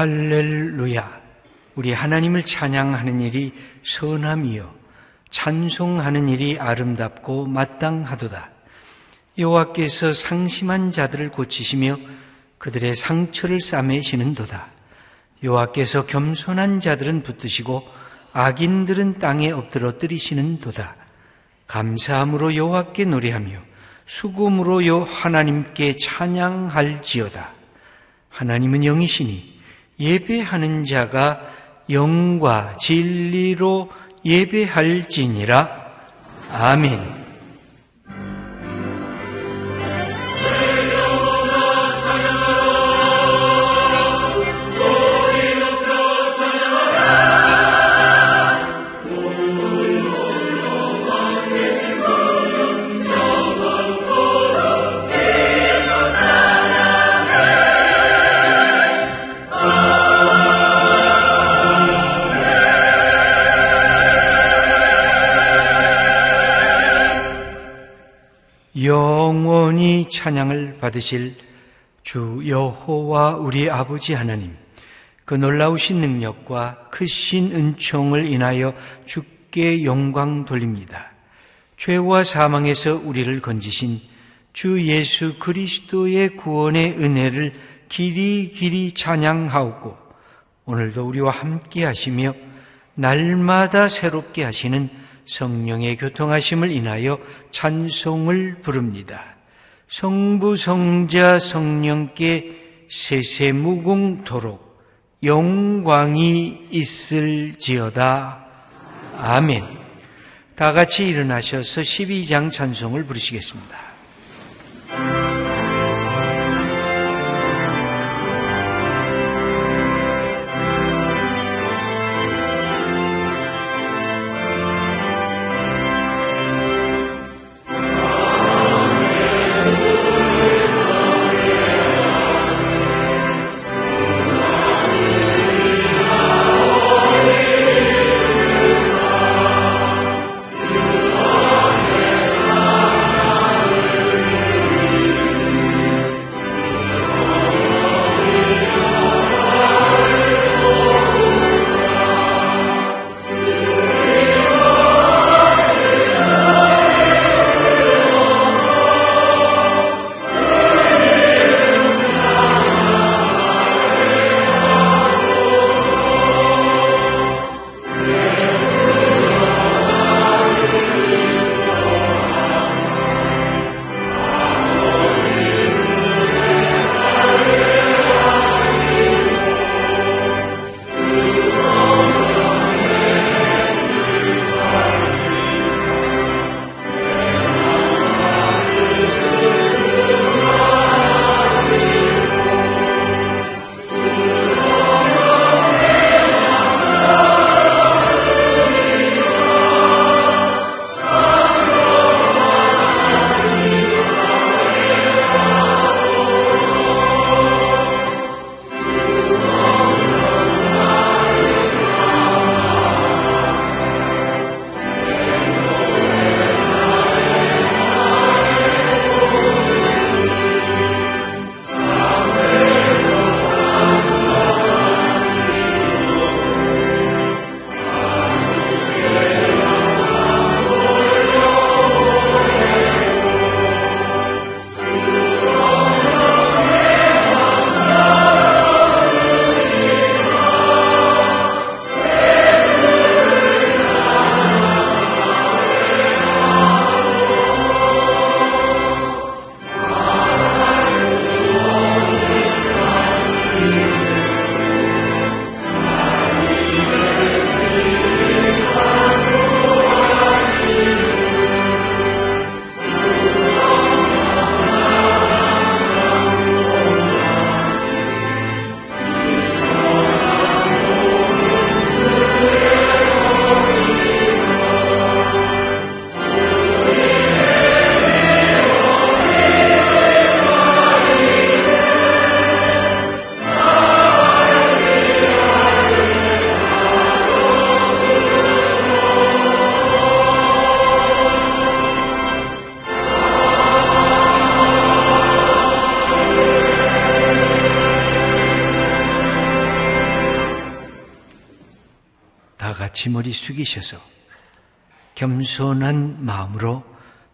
할렐루야. 우리 하나님을 찬양하는 일이 선함이요 찬송하는 일이 아름답고 마땅하도다. 여호와께서 상심한 자들을 고치시며 그들의 상처를 싸매시는도다. 여호와께서 겸손한 자들은 붙드시고 악인들은 땅에 엎드러 뜨리시는도다. 감사함으로 여호와께 노래하며 수금으로 하나님께 찬양할지어다. 하나님은 영이시니 예배하는 자가 영과 진리로 예배할지니라. 아멘. 영원히 찬양을 받으실 주 여호와 우리 아버지 하나님, 그 놀라우신 능력과 크신 은총을 인하여 주께 영광 돌립니다. 죄와 사망에서 우리를 건지신 주 예수 그리스도의 구원의 은혜를 길이 찬양하옵고, 오늘도 우리와 함께 하시며 날마다 새롭게 하시는 성령의 교통하심을 인하여 찬송을 부릅니다. 성부 성자 성령께 세세무궁토록 영광이 있을지어다. 아멘. 다 같이 일어나셔서 12장 찬송을 부르시겠습니다. 같이 머리 숙이셔서 겸손한 마음으로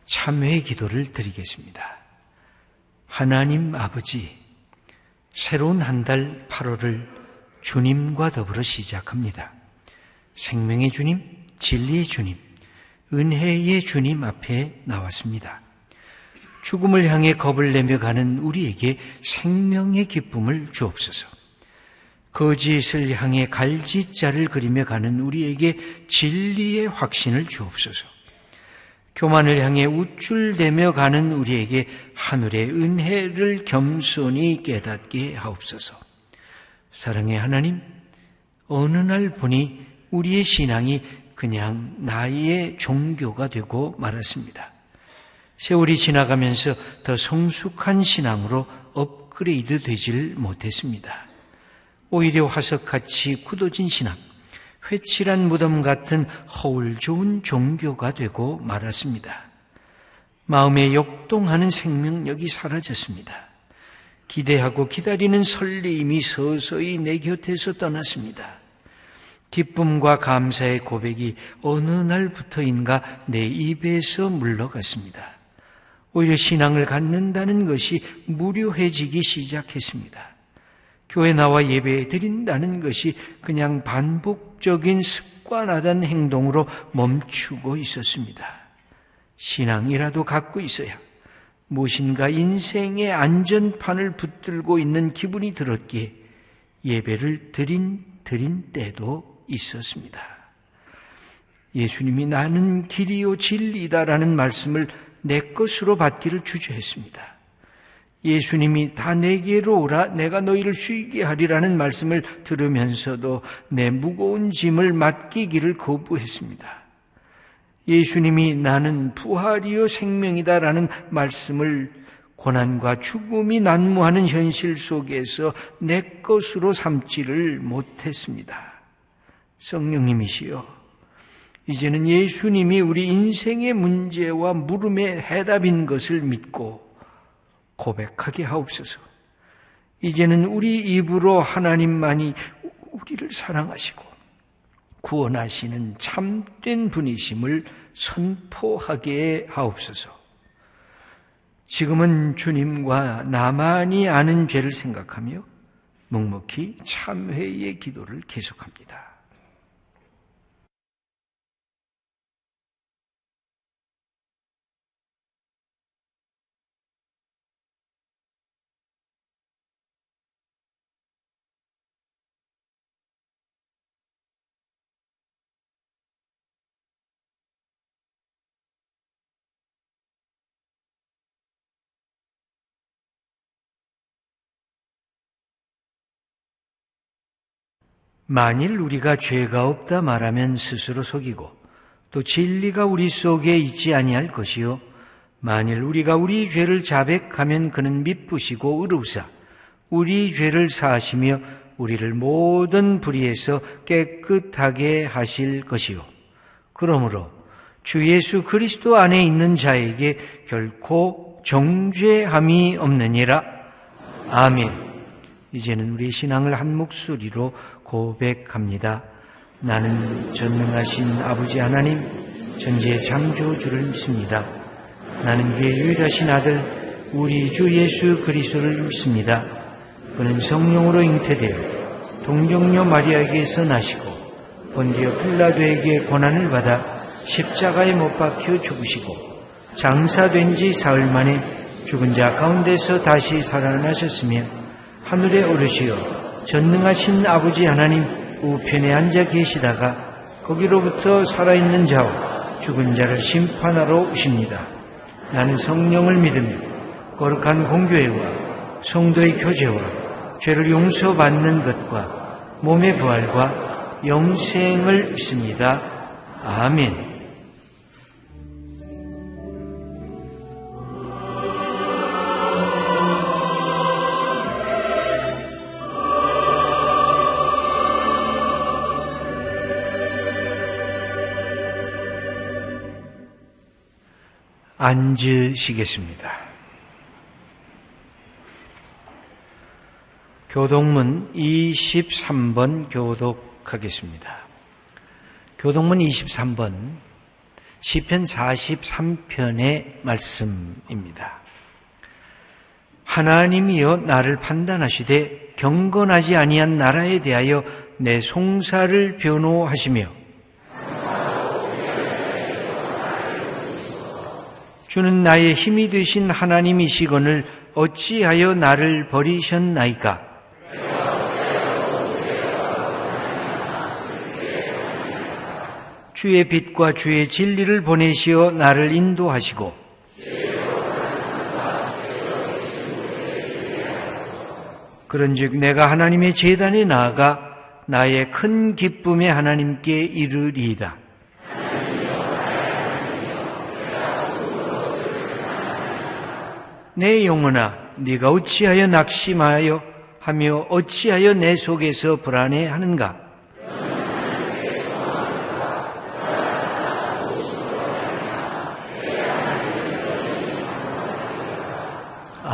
참회의 기도를 드리겠습니다. 하나님 아버지, 새로운 한 달 8월을 주님과 더불어 시작합니다. 생명의 주님, 진리의 주님, 은혜의 주님 앞에 나왔습니다. 죽음을 향해 겁을 내며 가는 우리에게 생명의 기쁨을 주옵소서. 거짓을 향해 갈짓자를 그리며 가는 우리에게 진리의 확신을 주옵소서. 교만을 향해 우쭐대며 가는 우리에게 하늘의 은혜를 겸손히 깨닫게 하옵소서. 사랑의 하나님, 어느 날 보니 우리의 신앙이 그냥 나의 종교가 되고 말았습니다. 세월이 지나가면서 더 성숙한 신앙으로 업그레이드 되질 못했습니다. 오히려 화석같이 굳어진 신앙, 회칠한 무덤 같은 허울 좋은 종교가 되고 말았습니다. 마음에 역동하는 생명력이 사라졌습니다. 기대하고 기다리는 설레임이 서서히 내 곁에서 떠났습니다. 기쁨과 감사의 고백이 어느 날부터인가 내 입에서 물러갔습니다. 오히려 신앙을 갖는다는 것이 무료해지기 시작했습니다. 교회 나와 예배 드린다는 것이 그냥 반복적인 습관화된 행동으로 멈추고 있었습니다. 신앙이라도 갖고 있어야 무엇인가 인생의 안전판을 붙들고 있는 기분이 들었기에 예배를 드린 때도 있었습니다. 예수님이 나는 길이요 진리다라는 말씀을 내 것으로 받기를 주저했습니다. 예수님이 다 내게로 오라 내가 너희를 쉬게 하리라는 말씀을 들으면서도 내 무거운 짐을 맡기기를 거부했습니다. 예수님이 나는 부활이요 생명이다라는 말씀을 고난과 죽음이 난무하는 현실 속에서 내 것으로 삼지를 못했습니다. 성령님이시여, 이제는 예수님이 우리 인생의 문제와 물음의 해답인 것을 믿고 고백하게 하옵소서. 이제는 우리 입으로 하나님만이 우리를 사랑하시고 구원하시는 참된 분이심을 선포하게 하옵소서. 지금은 주님과 나만이 아는 죄를 생각하며 묵묵히 참회의 기도를 계속합니다. 만일 우리가 죄가 없다 말하면 스스로 속이고 또 진리가 우리 속에 있지 아니할 것이요 만일 우리가 우리 죄를 자백하면 그는 미쁘시고 의로우사 우리 죄를 사하시며 우리를 모든 불의에서 깨끗하게 하실 것이요 그러므로 주 예수 그리스도 안에 있는 자에게 결코 정죄함이 없느니라. 아멘. 이제는 우리 신앙을 한 목소리로 고백합니다. 나는 전능하신 아버지 하나님, 전지의 창조주를 믿습니다. 나는 그의 유일하신 아들, 우리 주 예수 그리스도를 믿습니다. 그는 성령으로 잉태되어 동정녀 마리아에게서 나시고 본디오 필라도에게 고난을 받아 십자가에 못 박혀 죽으시고 장사된 지 사흘 만에 죽은 자 가운데서 다시 살아나셨으며 하늘에 오르시어 전능하신 아버지 하나님 우편에 앉아 계시다가 거기로부터 살아있는 자와 죽은 자를 심판하러 오십니다. 나는 성령을 믿으며 거룩한 공교회와 성도의 교제와 죄를 용서받는 것과 몸의 부활과 영생을 믿습니다. 아멘. 앉으시겠습니다. 교독문 23번 교독하겠습니다. 교동문 23번 시편 43편의 말씀입니다. 하나님이여 나를 판단하시되 경건하지 아니한 나라에 대하여 내 송사를 변호하시며 주는 나의 힘이 되신 하나님이시거늘 어찌하여 나를 버리셨나이까? 주의 빛과 주의 진리를 보내시어 나를 인도하시고 그런즉 내가 하나님의 제단에 나아가 나의 큰 기쁨의 하나님께 이르리이다. 내 영혼아 네가 어찌하여 낙심하여 하며 어찌하여 내 속에서 불안해하는가?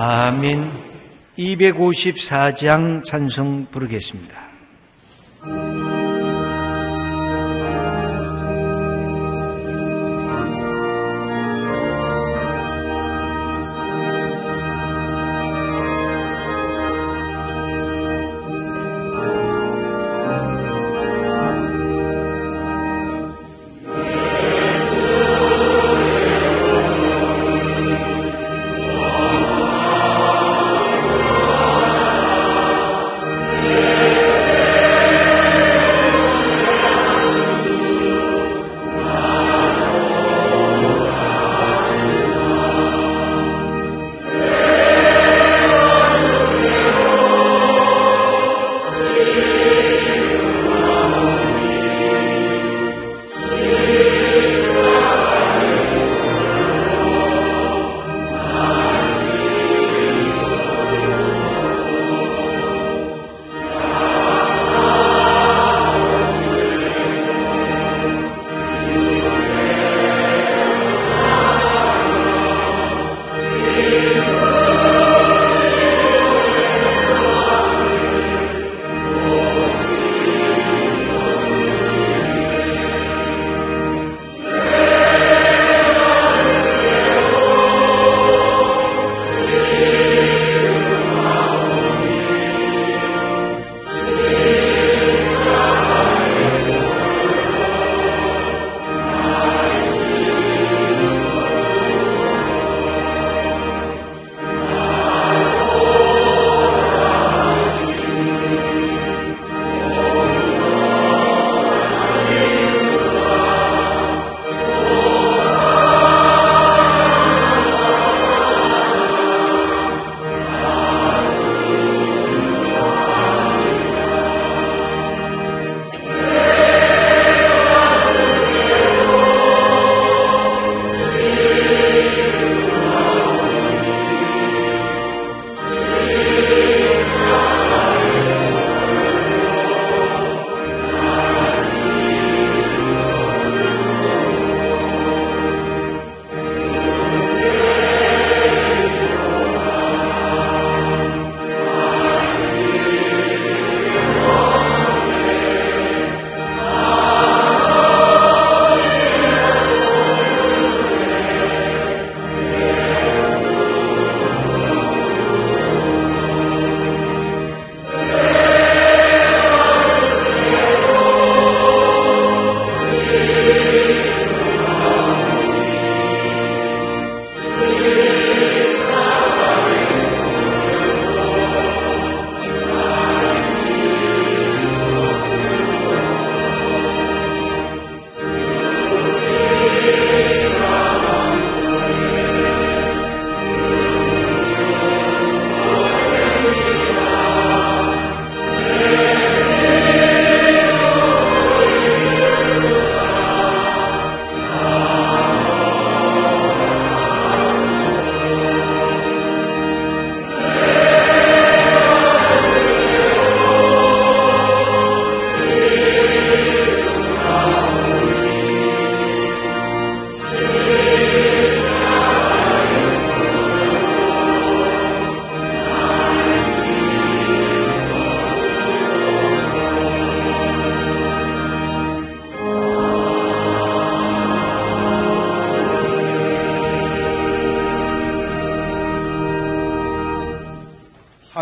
아멘. 254장 찬송 부르겠습니다.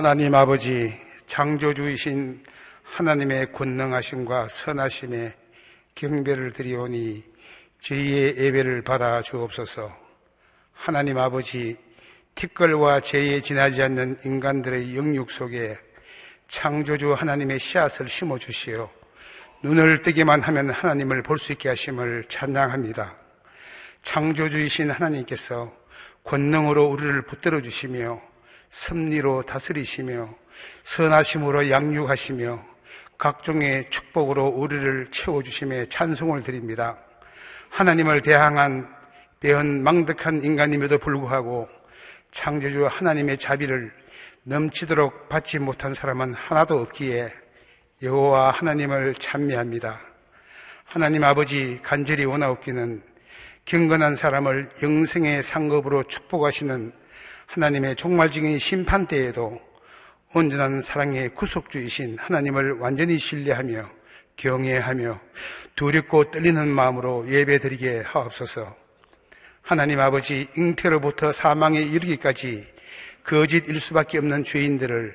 하나님 아버지, 창조주이신 하나님의 권능하심과 선하심에 경배를 드리오니 저희의 예배를 받아 주옵소서. 하나님 아버지, 티끌과 재에 지나지 않는 인간들의 영육 속에 창조주 하나님의 씨앗을 심어주시어 눈을 뜨기만 하면 하나님을 볼 수 있게 하심을 찬양합니다. 창조주이신 하나님께서 권능으로 우리를 붙들어 주시며 섭리로 다스리시며 선하심으로 양육하시며 각종의 축복으로 우리를 채워주심에 찬송을 드립니다. 하나님을 대항한 배은망덕한 인간임에도 불구하고 창조주 하나님의 자비를 넘치도록 받지 못한 사람은 하나도 없기에 여호와 하나님을 찬미합니다. 하나님 아버지, 간절히 원하옵기는 경건한 사람을 영생의 상급으로 축복하시는 하나님의 종말적인 심판 때에도 온전한 사랑의 구속주이신 하나님을 완전히 신뢰하며 경외하며 두렵고 떨리는 마음으로 예배드리게 하옵소서. 하나님 아버지, 잉태로부터 사망에 이르기까지 거짓일 수밖에 없는 죄인들을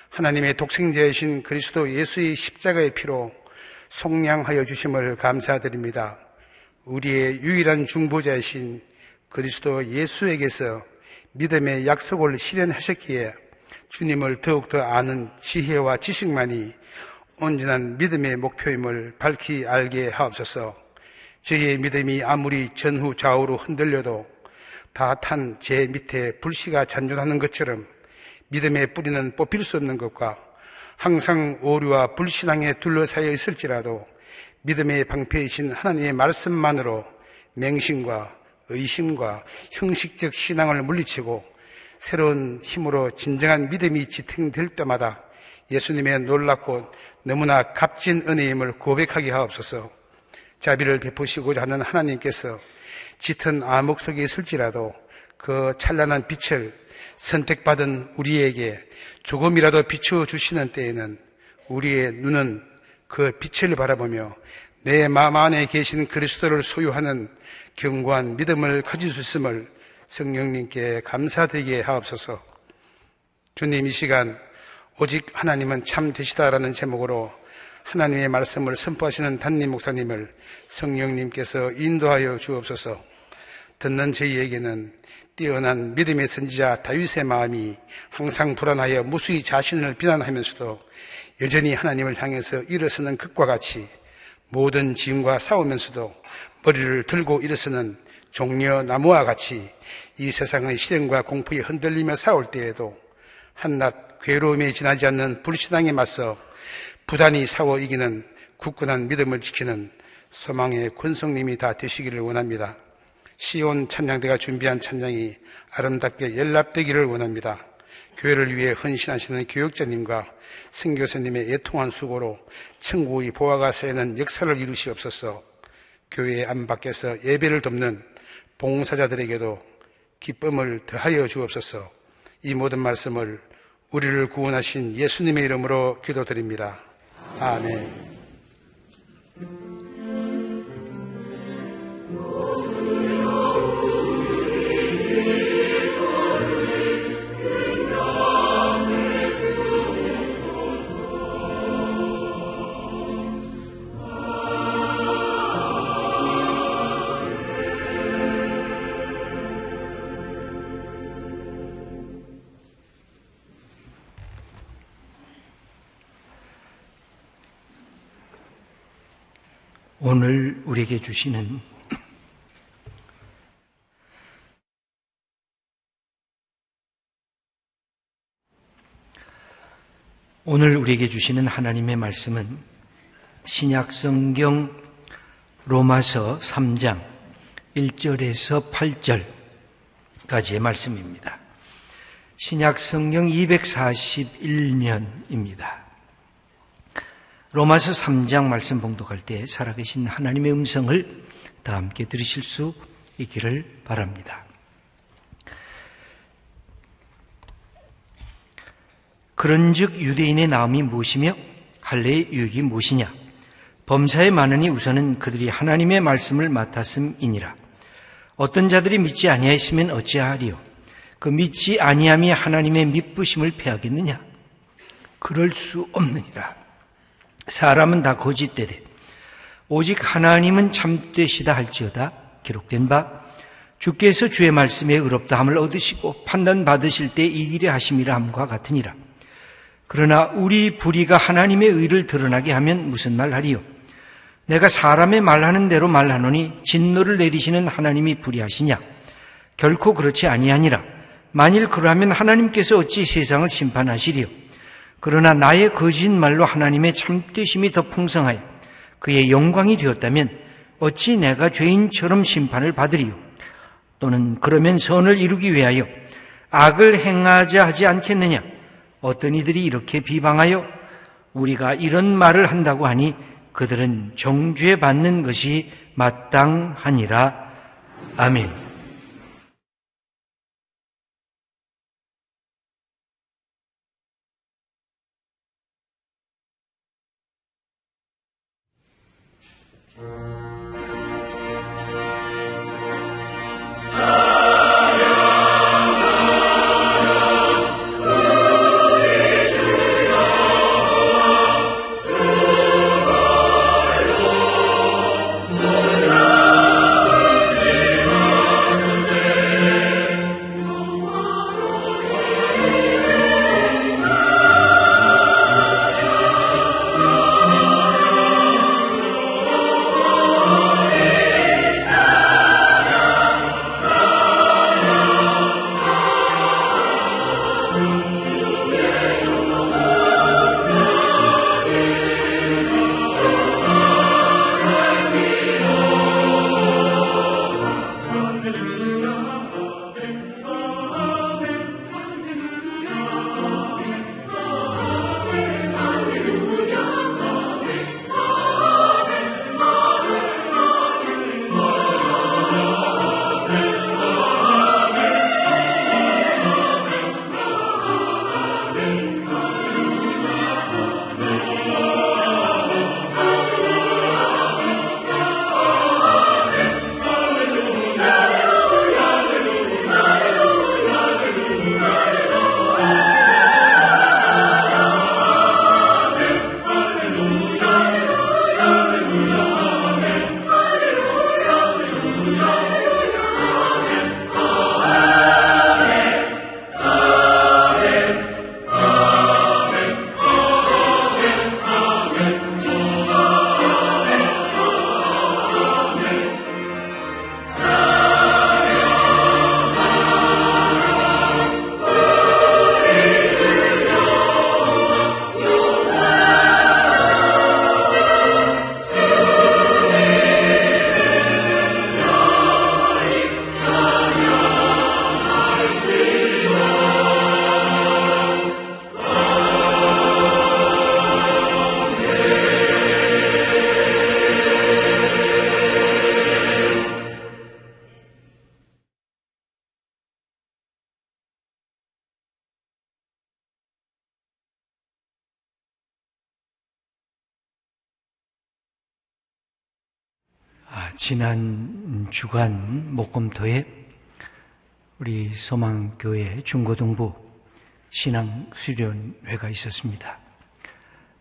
하나님의 독생자이신 그리스도 예수의 십자가의 피로 속량하여 주심을 감사드립니다. 우리의 유일한 중보자이신 그리스도 예수에게서 믿음의 약속을 실현하셨기에 주님을 더욱더 아는 지혜와 지식만이 온전한 믿음의 목표임을 밝히 알게 하옵소서. 저희의 믿음이 아무리 전후 좌우로 흔들려도 다 탄 제 밑에 불씨가 잔존하는 것처럼 믿음의 뿌리는 뽑힐 수 없는 것과 항상 오류와 불신앙에 둘러싸여 있을지라도 믿음의 방패이신 하나님의 말씀만으로 맹신과 의심과 형식적 신앙을 물리치고 새로운 힘으로 진정한 믿음이 지탱될 때마다 예수님의 놀랍고 너무나 값진 은혜임을 고백하게 하옵소서. 자비를 베푸시고자 하는 하나님께서 짙은 암흑 속에 있을지라도 그 찬란한 빛을 선택받은 우리에게 조금이라도 비춰주시는 때에는 우리의 눈은 그 빛을 바라보며 내 마음 안에 계신 그리스도를 소유하는 견고한 믿음을 가질 수 있음을 성령님께 감사드리게 하옵소서. 주님, 이 시간 오직 하나님은 참 되시다라는 제목으로 하나님의 말씀을 선포하시는 담임 목사님을 성령님께서 인도하여 주옵소서. 듣는 저희에게는 뛰어난 믿음의 선지자 다윗의 마음이 항상 불안하여 무수히 자신을 비난하면서도 여전히 하나님을 향해서 일어서는 것과 같이 모든 짐과 싸우면서도 머리를 들고 일어서는 종려 나무와 같이 이 세상의 시련과 공포에 흔들리며 싸울 때에도 한낱 괴로움에 지나지 않는 불신앙에 맞서 부단히 싸워 이기는 굳건한 믿음을 지키는 소망의 권성님이 다 되시기를 원합니다. 시온 찬양대가 준비한 찬양이 아름답게 연락되기를 원합니다. 교회를 위해 헌신하시는 교역자님과 선교사님의 애통한 수고로 천국의 보화가 쌓이는 역사를 이루시옵소서. 교회 안팎에서 예배를 돕는 봉사자들에게도 기쁨을 더하여 주옵소서. 이 모든 말씀을 우리를 구원하신 예수님의 이름으로 기도드립니다. 아멘. 오늘 우리에게 주시는 하나님의 말씀은 신약성경 로마서 3장 1절에서 8절까지의 말씀입니다. 신약성경 241면입니다. 로마서 3장 말씀 봉독할 때 살아계신 하나님의 음성을 다 함께 들으실 수 있기를 바랍니다. 그런즉 유대인의 나음이 무엇이며 할례의 유익이 무엇이냐? 범사에 많으니 우선은 그들이 하나님의 말씀을 맡았음이니라. 어떤 자들이 믿지 아니하였으면 어찌하리요? 그 믿지 아니함이 하나님의 미쁘심을 패하겠느냐? 그럴 수 없느니라. 사람은 다 거짓되되 오직 하나님은 참되시다 할지어다. 기록된 바 주께서 주의 말씀에 의롭다함을 얻으시고 판단받으실 때 이기려 하심이라 함과 같으니라. 그러나 우리 불의가 하나님의 의를 드러나게 하면 무슨 말하리요? 내가 사람의 말하는 대로 말하노니 진노를 내리시는 하나님이 불의하시냐? 결코 그렇지 아니하니라. 만일 그러하면 하나님께서 어찌 세상을 심판하시리요? 그러나 나의 거짓말로 하나님의 참되심이 더 풍성하여 그의 영광이 되었다면 어찌 내가 죄인처럼 심판을 받으리요? 또는 그러면 선을 이루기 위하여 악을 행하자 하지 않겠느냐? 어떤 이들이 이렇게 비방하여 우리가 이런 말을 한다고 하니 그들은 정죄 받는 것이 마땅하니라. 아멘. 지난 주간 목금토에 우리 소망교회 중고등부 신앙수련회가 있었습니다.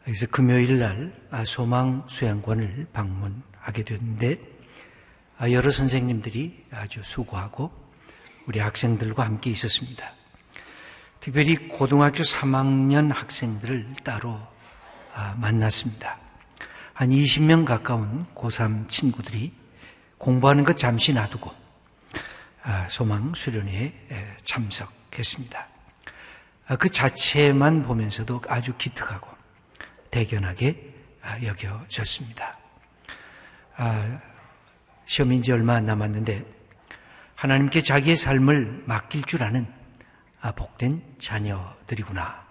그래서 금요일 날 소망수양관을 방문하게 됐는데 여러 선생님들이 아주 수고하고 우리 학생들과 함께 있었습니다. 특별히 고등학교 3학년 학생들을 따로 만났습니다. 한 20명 가까운 고3 친구들이 공부하는 것 잠시 놔두고 소망 수련회에 참석했습니다. 그 자체만 보면서도 아주 기특하고 대견하게 여겨졌습니다. 시험인 지 얼마 안 남았는데 하나님께 자기의 삶을 맡길 줄 아는 복된 자녀들이구나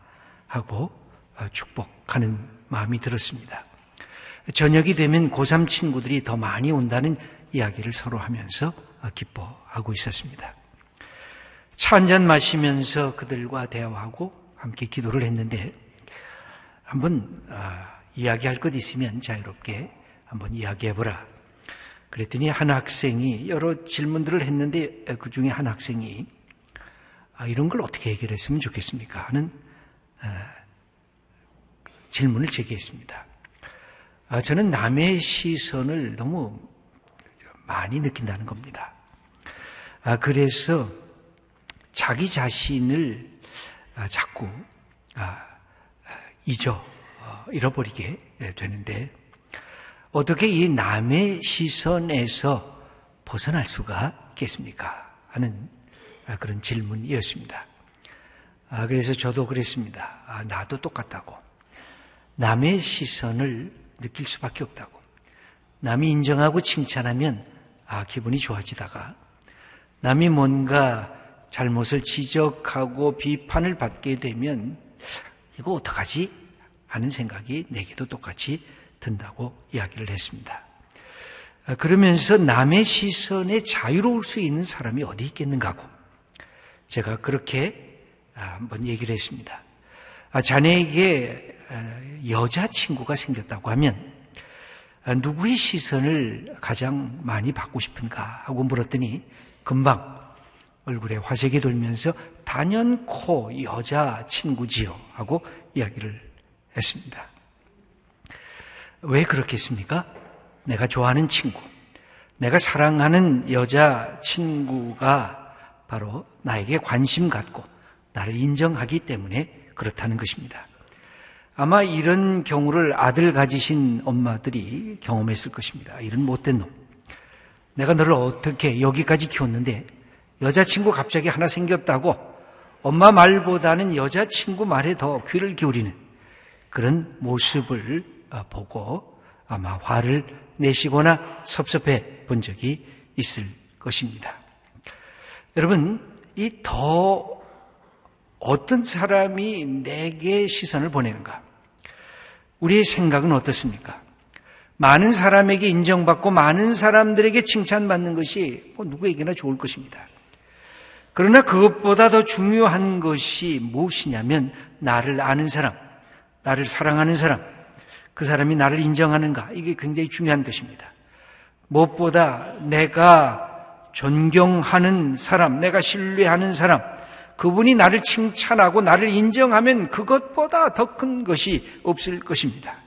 하고 축복하는 마음이 들었습니다. 저녁이 되면 고3 친구들이 더 많이 온다는 이야기를 서로 하면서 기뻐하고 있었습니다. 차 한잔 마시면서 그들과 대화하고 함께 기도를 했는데 한번 이야기할 것 있으면 자유롭게 한번 이야기해보라. 그랬더니 한 학생이 여러 질문들을 했는데 그 중에 한 학생이 이런 걸 어떻게 해결했으면 좋겠습니까? 하는 질문을 제기했습니다. 저는 남의 시선을 너무 많이 느낀다는 겁니다. 그래서 자기 자신을 자꾸 잃어버리게 되는데 어떻게 이 남의 시선에서 벗어날 수가 있겠습니까? 하는 그런 질문이었습니다. 그래서 저도 그랬습니다. 나도 똑같다고. 남의 시선을 느낄 수밖에 없다고. 남이 인정하고 칭찬하면 기분이 좋아지다가 남이 뭔가 잘못을 지적하고 비판을 받게 되면 이거 어떡하지? 하는 생각이 내게도 똑같이 든다고 이야기를 했습니다. 그러면서 남의 시선에 자유로울 수 있는 사람이 어디 있겠는가 하고 제가 그렇게 한번 얘기를 했습니다. 자네에게 여자친구가 생겼다고 하면 누구의 시선을 가장 많이 받고 싶은가 하고 물었더니 금방 얼굴에 화색이 돌면서 단연코 여자친구지요 하고 이야기를 했습니다. 왜 그렇겠습니까? 내가 좋아하는 친구, 내가 사랑하는 여자친구가 바로 나에게 관심 갖고 나를 인정하기 때문에 그렇다는 것입니다. 아마 이런 경우를 아들 가지신 엄마들이 경험했을 것입니다. 이런 못된 놈. 내가 너를 어떻게 여기까지 키웠는데 여자친구 갑자기 하나 생겼다고 엄마 말보다는 여자친구 말에 더 귀를 기울이는 그런 모습을 보고 아마 화를 내시거나 섭섭해 본 적이 있을 것입니다. 여러분, 어떤 사람이 내게 시선을 보내는가? 우리의 생각은 어떻습니까? 많은 사람에게 인정받고 많은 사람들에게 칭찬받는 것이 누구에게나 좋을 것입니다. 그러나 그것보다 더 중요한 것이 무엇이냐면 나를 아는 사람, 나를 사랑하는 사람, 그 사람이 나를 인정하는가? 이게 굉장히 중요한 것입니다. 무엇보다 내가 존경하는 사람, 내가 신뢰하는 사람, 그분이 나를 칭찬하고 나를 인정하면 그것보다 더 큰 것이 없을 것입니다.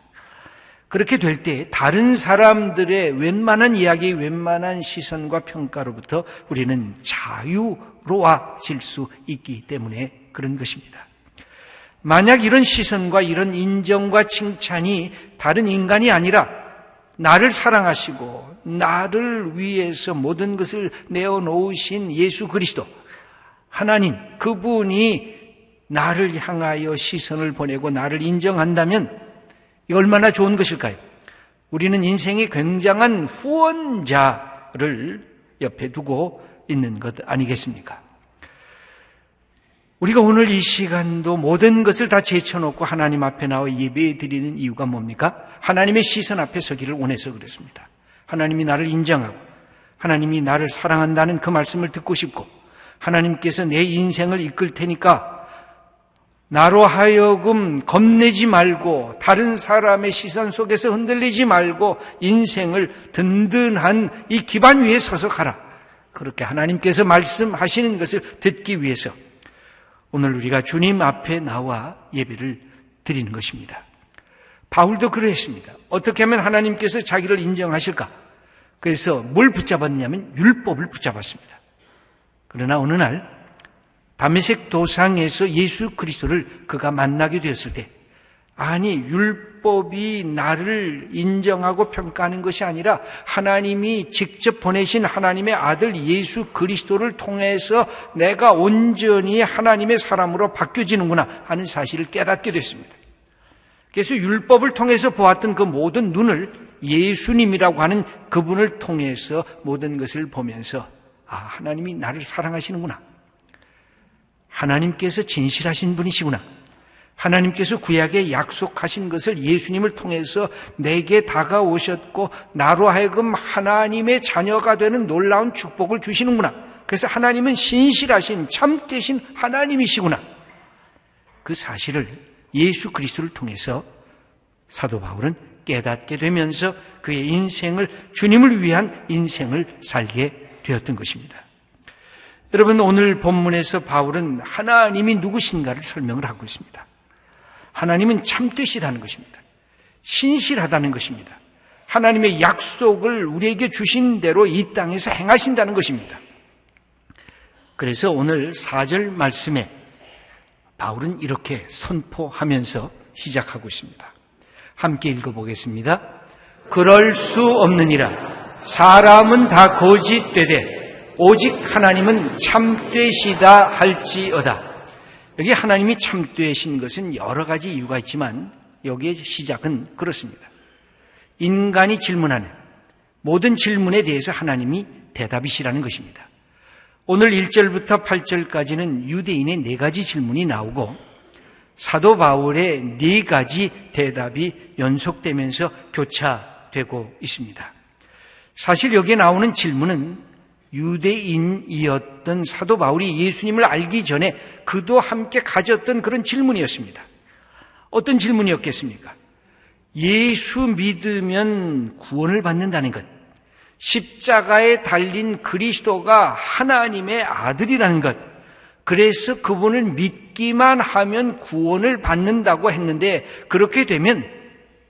그렇게 될 때 다른 사람들의 웬만한 이야기, 웬만한 시선과 평가로부터 우리는 자유로워질 수 있기 때문에 그런 것입니다. 만약 이런 시선과 이런 인정과 칭찬이 다른 인간이 아니라 나를 사랑하시고 나를 위해서 모든 것을 내어놓으신 예수 그리스도, 하나님, 그분이 나를 향하여 시선을 보내고 나를 인정한다면 이 얼마나 좋은 것일까요? 우리는 인생의 굉장한 후원자를 옆에 두고 있는 것 아니겠습니까? 우리가 오늘 이 시간도 모든 것을 다 제쳐놓고 하나님 앞에 나와 예배 드리는 이유가 뭡니까? 하나님의 시선 앞에 서기를 원해서 그렇습니다. 하나님이 나를 인정하고 하나님이 나를 사랑한다는 그 말씀을 듣고 싶고 하나님께서 내 인생을 이끌 테니까 나로 하여금 겁내지 말고 다른 사람의 시선 속에서 흔들리지 말고 인생을 든든한 이 기반 위에 서서 가라. 그렇게 하나님께서 말씀하시는 것을 듣기 위해서 오늘 우리가 주님 앞에 나와 예배를 드리는 것입니다. 바울도 그랬습니다. 어떻게 하면 하나님께서 자기를 인정하실까? 그래서 뭘 붙잡았냐면 율법을 붙잡았습니다. 그러나 어느 날 다메섹 도상에서 예수 그리스도를 그가 만나게 되었을 때 아니 율법이 나를 인정하고 평가하는 것이 아니라 하나님이 직접 보내신 하나님의 아들 예수 그리스도를 통해서 내가 온전히 하나님의 사람으로 바뀌어지는구나 하는 사실을 깨닫게 됐습니다. 그래서 율법을 통해서 보았던 그 모든 눈을 예수님이라고 하는 그분을 통해서 모든 것을 보면서 하나님이 나를 사랑하시는구나. 하나님께서 진실하신 분이시구나. 하나님께서 구약에 약속하신 것을 예수님을 통해서 내게 다가오셨고 나로 하여금 하나님의 자녀가 되는 놀라운 축복을 주시는구나. 그래서 하나님은 신실하신 참되신 하나님이시구나. 그 사실을 예수 그리스도를 통해서 사도 바울은 깨닫게 되면서 그의 인생을 주님을 위한 인생을 살게 되었던 것입니다. 여러분 오늘 본문에서 바울은 하나님이 누구신가를 설명을 하고 있습니다. 하나님은 참되시다는 것입니다. 신실하다는 것입니다. 하나님의 약속을 우리에게 주신 대로 이 땅에서 행하신다는 것입니다. 그래서 오늘 4절 말씀에 바울은 이렇게 선포하면서 시작하고 있습니다. 함께 읽어보겠습니다. 그럴 수 없느니라. 사람은 다 거짓되되 오직 하나님은 참되시다 할지어다. 여기 하나님이 참되신 것은 여러 가지 이유가 있지만 여기에 시작은 그렇습니다. 인간이 질문하는 모든 질문에 대해서 하나님이 대답이시라는 것입니다. 오늘 1절부터 8절까지는 유대인의 4가지 질문이 나오고 사도 바울의 4가지 대답이 연속되면서 교차되고 있습니다. 사실 여기에 나오는 질문은 유대인이었던 사도 바울이 예수님을 알기 전에 그도 함께 가졌던 그런 질문이었습니다. 어떤 질문이었겠습니까? 예수 믿으면 구원을 받는다는 것, 십자가에 달린 그리스도가 하나님의 아들이라는 것, 그래서 그분을 믿기만 하면 구원을 받는다고 했는데 그렇게 되면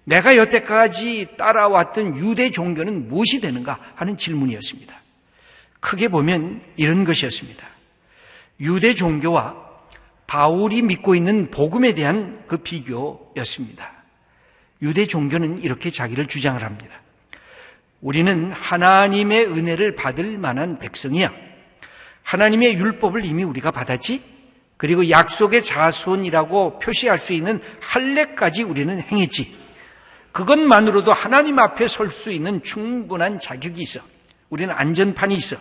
내가 여태까지 따라왔던 유대 종교는 무엇이 되는가 하는 질문이었습니다. 크게 보면 이런 것이었습니다. 유대 종교와 바울이 믿고 있는 복음에 대한 그 비교였습니다. 유대 종교는 이렇게 자기를 주장을 합니다. 우리는 하나님의 은혜를 받을 만한 백성이야. 하나님의 율법을 이미 우리가 받았지. 그리고 약속의 자손이라고 표시할 수 있는 할례까지 우리는 행했지. 그것만으로도 하나님 앞에 설 수 있는 충분한 자격이 있어. 우리는 안전판이 있어.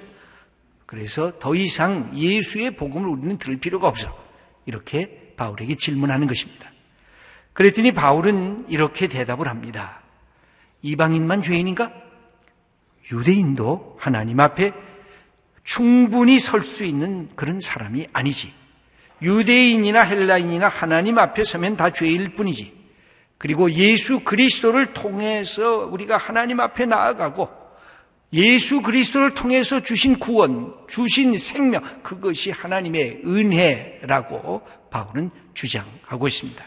그래서 더 이상 예수의 복음을 우리는 들을 필요가 없어. 이렇게 바울에게 질문하는 것입니다. 그랬더니 바울은 이렇게 대답을 합니다. 이방인만 죄인인가? 유대인도 하나님 앞에 충분히 설 수 있는 그런 사람이 아니지. 유대인이나 헬라인이나 하나님 앞에 서면 다 죄일 뿐이지. 그리고 예수 그리스도를 통해서 우리가 하나님 앞에 나아가고 예수 그리스도를 통해서 주신 구원, 주신 생명, 그것이 하나님의 은혜라고 바울은 주장하고 있습니다.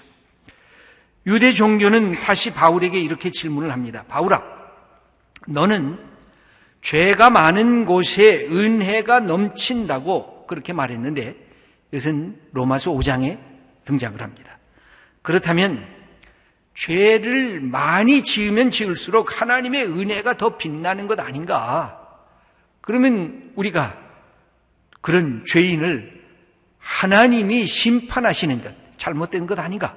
유대 종교는 다시 바울에게 이렇게 질문을 합니다. 바울아, 너는 죄가 많은 곳에 은혜가 넘친다고 그렇게 말했는데 이것은 로마서 5장에 등장을 합니다. 그렇다면 죄를 많이 지으면 지을수록 하나님의 은혜가 더 빛나는 것 아닌가? 그러면 우리가 그런 죄인을 하나님이 심판하시는 것, 잘못된 것 아닌가?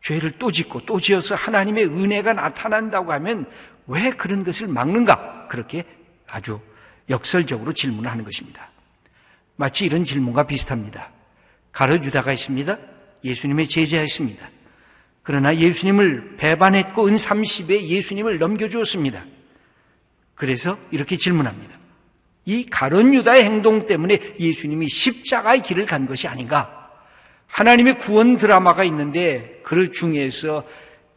죄를 또 짓고 또 지어서 하나님의 은혜가 나타난다고 하면 왜 그런 것을 막는가? 그렇게 아주 역설적으로 질문을 하는 것입니다. 마치 이런 질문과 비슷합니다. 가룟 유다가 있습니다. 예수님의 제자였습니다. 그러나 예수님을 배반했고 은 30에 예수님을 넘겨주었습니다. 그래서 이렇게 질문합니다. 이 가룟 유다의 행동 때문에 예수님이 십자가의 길을 간 것이 아닌가? 하나님의 구원 드라마가 있는데 그 중에서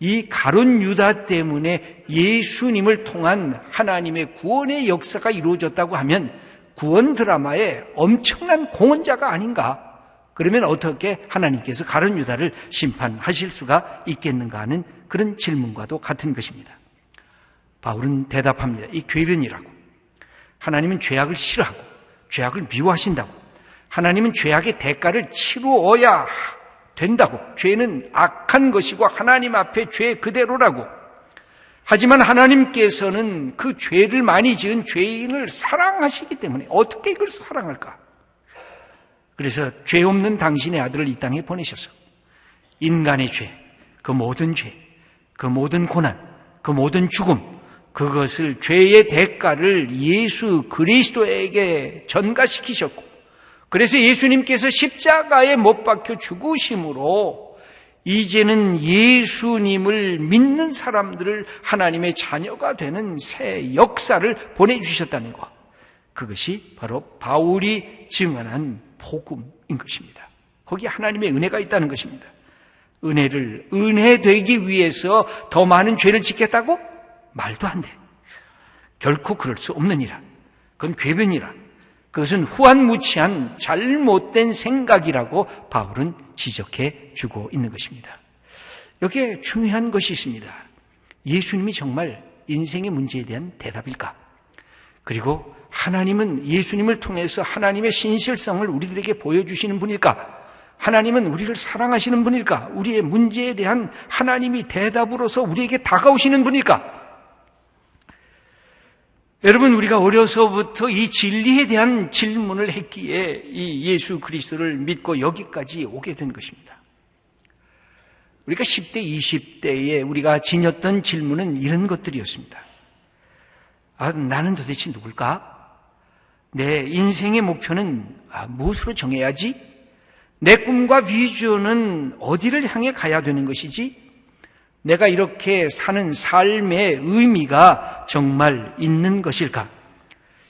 이 가룟 유다 때문에 예수님을 통한 하나님의 구원의 역사가 이루어졌다고 하면 구원 드라마의 엄청난 공헌자가 아닌가? 그러면 어떻게 하나님께서 가룟 유다를 심판하실 수가 있겠는가 하는 그런 질문과도 같은 것입니다. 바울은 대답합니다. 이 궤변이라고. 하나님은 죄악을 싫어하고 죄악을 미워하신다고. 하나님은 죄악의 대가를 치루어야 된다고. 죄는 악한 것이고 하나님 앞에 죄 그대로라고. 하지만 하나님께서는 그 죄를 많이 지은 죄인을 사랑하시기 때문에 어떻게 이걸 사랑할까? 그래서 죄 없는 당신의 아들을 이 땅에 보내셔서 인간의 죄, 그 모든 죄, 그 모든 고난, 그 모든 죽음, 그것을 죄의 대가를 예수 그리스도에게 전가시키셨고 그래서 예수님께서 십자가에 못 박혀 죽으심으로 이제는 예수님을 믿는 사람들을 하나님의 자녀가 되는 새 역사를 보내주셨다는 것. 그것이 바로 바울이 증언한 복음인 것입니다. 거기에 하나님의 은혜가 있다는 것입니다. 은혜를 은혜되기 위해서 더 많은 죄를 짓겠다고? 말도 안 돼. 결코 그럴 수 없느니라. 그건 궤변이라. 그것은 후한무치한 잘못된 생각이라고 바울은 지적해 주고 있는 것입니다. 여기에 중요한 것이 있습니다. 예수님이 정말 인생의 문제에 대한 대답일까? 그리고 하나님은 예수님을 통해서 하나님의 신실성을 우리들에게 보여주시는 분일까? 하나님은 우리를 사랑하시는 분일까? 우리의 문제에 대한 하나님이 대답으로서 우리에게 다가오시는 분일까? 여러분, 우리가 어려서부터 이 진리에 대한 질문을 했기에 이 예수 그리스도를 믿고 여기까지 오게 된 것입니다. 우리가 10대, 20대에 우리가 지녔던 질문은 이런 것들이었습니다. 나는 도대체 누굴까? 내 인생의 목표는 무엇으로 정해야지? 내 꿈과 비전은 어디를 향해 가야 되는 것이지? 내가 이렇게 사는 삶의 의미가 정말 있는 것일까?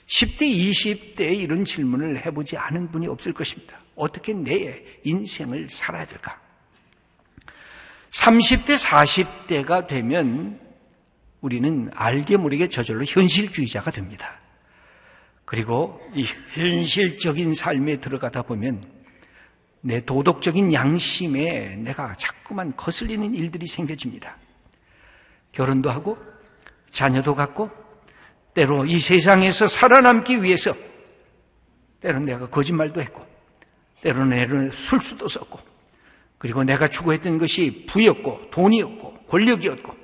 10대, 20대에 이런 질문을 해보지 않은 분이 없을 것입니다. 어떻게 내 인생을 살아야 될까? 30대, 40대가 되면 우리는 알게 모르게 저절로 현실주의자가 됩니다. 그리고 이 현실적인 삶에 들어가다 보면 내 도덕적인 양심에 내가 자꾸만 거슬리는 일들이 생겨집니다. 결혼도 하고 자녀도 갖고 때로 이 세상에서 살아남기 위해서 때로는 내가 거짓말도 했고 때로는 술수도 썼고 그리고 내가 추구했던 것이 부였고 돈이었고 권력이었고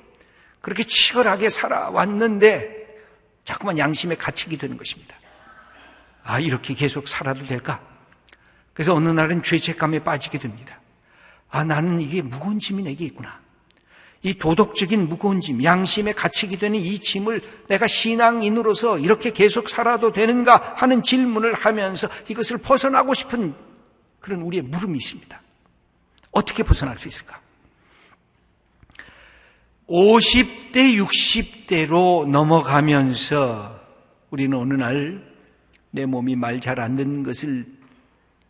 그렇게 치열하게 살아왔는데 자꾸만 양심에 갇히게 되는 것입니다. 이렇게 계속 살아도 될까? 그래서 어느 날은 죄책감에 빠지게 됩니다. 나는 이게 무거운 짐이 내게 있구나. 이 도덕적인 무거운 짐, 양심에 갇히게 되는 이 짐을 내가 신앙인으로서 이렇게 계속 살아도 되는가 하는 질문을 하면서 이것을 벗어나고 싶은 그런 우리의 물음이 있습니다. 어떻게 벗어날 수 있을까? 50대, 60대로 넘어가면서 우리는 어느 날 내 몸이 말 잘 안 듣는 것을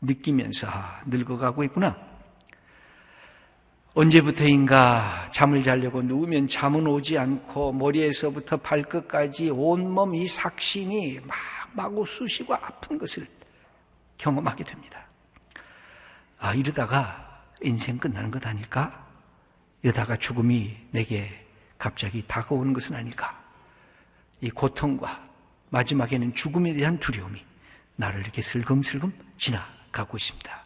느끼면서 늙어가고 있구나. 언제부터인가 잠을 자려고 누우면 잠은 오지 않고 머리에서부터 발끝까지 온몸 이 삭신이 마구 쑤시고 아픈 것을 경험하게 됩니다. 이러다가 인생 끝나는 것 아닐까? 이러다가 죽음이 내게 갑자기 다가오는 것은 아닐까? 이 고통과 마지막에는 죽음에 대한 두려움이 나를 이렇게 슬금슬금 지나가고 있습니다.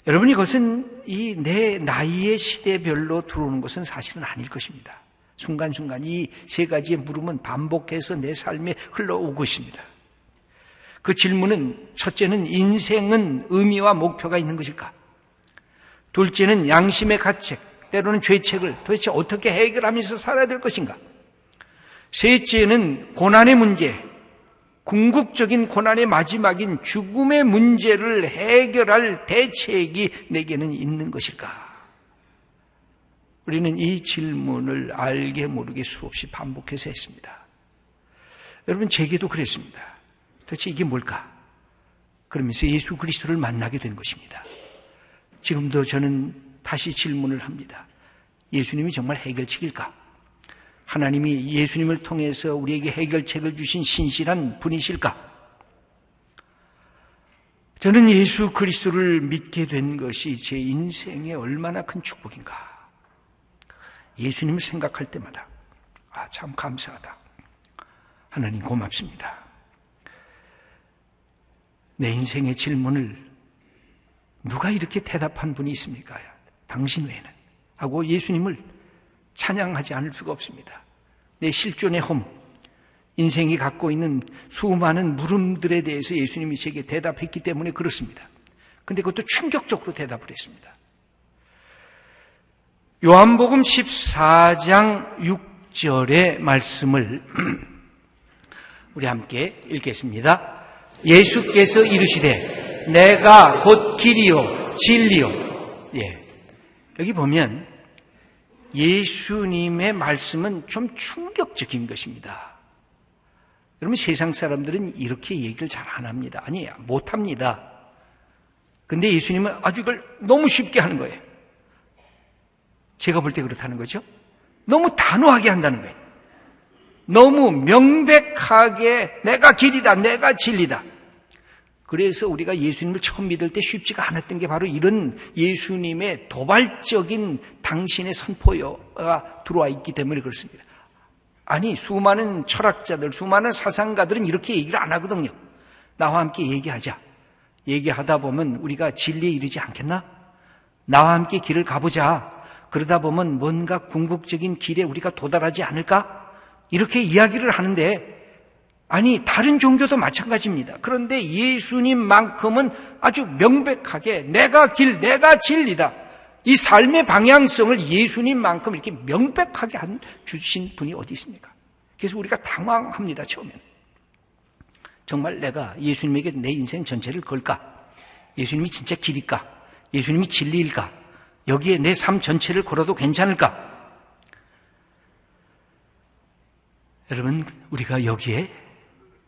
여러분, 이것은 이 내 나이의 시대별로 들어오는 것은 사실은 아닐 것입니다. 순간순간 이 세 가지의 물음은 반복해서 내 삶에 흘러오고 있습니다. 그 질문은 첫째는 인생은 의미와 목표가 있는 것일까? 둘째는 양심의 가책, 때로는 죄책을 도대체 어떻게 해결하면서 살아야 될 것인가? 셋째는 고난의 문제, 궁극적인 고난의 마지막인 죽음의 문제를 해결할 대책이 내게는 있는 것일까? 우리는 이 질문을 알게 모르게 수없이 반복해서 했습니다. 여러분, 제게도 그랬습니다. 도대체 이게 뭘까? 그러면서 예수 그리스도를 만나게 된 것입니다. 지금도 저는 다시 질문을 합니다. 예수님이 정말 해결책일까? 하나님이 예수님을 통해서 우리에게 해결책을 주신 신실한 분이실까? 저는 예수 그리스도를 믿게 된 것이 제 인생에 얼마나 큰 축복인가. 예수님을 생각할 때마다 참 감사하다. 하나님 고맙습니다. 내 인생의 질문을 누가 이렇게 대답한 분이 있습니까? 당신 외에는. 하고 예수님을 찬양하지 않을 수가 없습니다. 내 실존의 홈, 인생이 갖고 있는 수많은 물음들에 대해서 예수님이 제게 대답했기 때문에 그렇습니다. 근데 그것도 충격적으로 대답을 했습니다. 요한복음 14장 6절의 말씀을 우리 함께 읽겠습니다. 예수께서 이르시되 내가 곧 길이요 진리요. 여기 보면 예수님의 말씀은 좀 충격적인 것입니다. 여러분, 세상 사람들은 이렇게 얘기를 잘 안 합니다. 아니, 못 합니다. 근데 예수님은 아주 이걸 너무 쉽게 하는 거예요. 제가 볼 때 그렇다는 거죠. 너무 단호하게 한다는 거예요. 너무 명백하게 내가 길이다, 내가 진리다. 그래서 우리가 예수님을 처음 믿을 때 쉽지가 않았던 게 바로 이런 예수님의 도발적인 당신의 선포가 들어와 있기 때문에 그렇습니다. 아니, 수많은 철학자들, 수많은 사상가들은 이렇게 얘기를 안 하거든요. 나와 함께 얘기하자. 얘기하다 보면 우리가 진리에 이르지 않겠나? 나와 함께 길을 가보자. 그러다 보면 뭔가 궁극적인 길에 우리가 도달하지 않을까? 이렇게 이야기를 하는데, 아니, 다른 종교도 마찬가지입니다. 그런데 예수님만큼은 아주 명백하게 내가 길, 내가 진리다. 이 삶의 방향성을 예수님만큼 이렇게 명백하게 주신 분이 어디 있습니까? 그래서 우리가 당황합니다, 처음에는. 정말 내가 예수님에게 내 인생 전체를 걸까? 예수님이 진짜 길일까? 예수님이 진리일까? 여기에 내 삶 전체를 걸어도 괜찮을까? 여러분, 우리가 여기에